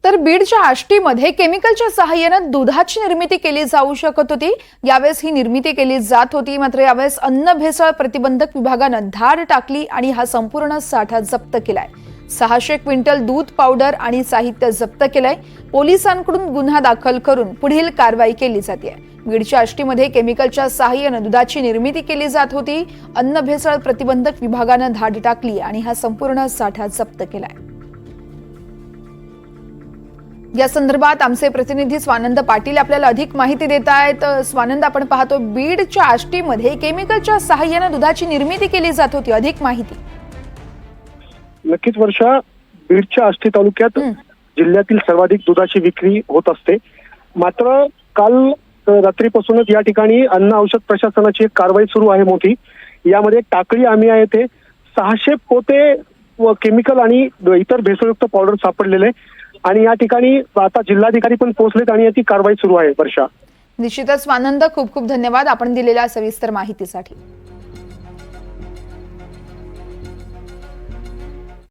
तर बीडच्या आष्टीमध्ये केमिकलच्या सहाय्याने दुधाची निर्मिती केली जाऊ शकत होती। यावेळेस ही निर्मिती केली जात होती, मात्र यावेळेस अन्न भेसळ प्रतिबंधक विभागाने धाड टाकली आणि हा संपूर्ण साठा जप्त केलाय। 600 क्विंटल दूध पावडर आणि साहित्य जप्त केलंय। पोलिसांकडून गुन्हा दाखल करून पुढील कारवाई केली जाते। बीडच्या आष्टीमध्ये केमिकलच्या सहाय्याने दुधाची निर्मिती केली जात होती। अन्न भेसळ प्रतिबंधक विभागाने धाड टाकली आणि हा संपूर्ण साठा जप्त केलाय। या संदर्भात आमचे प्रतिनिधी स्वानंद पाटील आपल्याला अधिक माहिती देत आहेत। स्वानंद, आपण पाहतो बीडच्या आष्टीमध्ये केमिकलच्या सहाय्याने दुधाची निर्मिती केली जात होती, अधिक माहिती। नक्कीच वर्षा, बीडच्या आष्टी तालुक्यात जिल्ह्यातील सर्वाधिक दुधाची विक्री होत असते। मात्र काल रात्रीपासूनच या ठिकाणी अन्न औषध प्रशासनाची एक कारवाई सुरू आहे मोठी। यामध्ये टाकळी आमिया येथे 600 पोते व केमिकल आणि इतर भेसळयुक्त पावडर सापडलेले आणि या ठिकाणी आता जिल्हाधिकारी पण पोहोचलेत आणि याची कारवाई सुरू आहे। वर्षा, निश्चितच स्वानंद, खूप खूप धन्यवाद आपण दिलेल्या सविस्तर माहितीसाठी।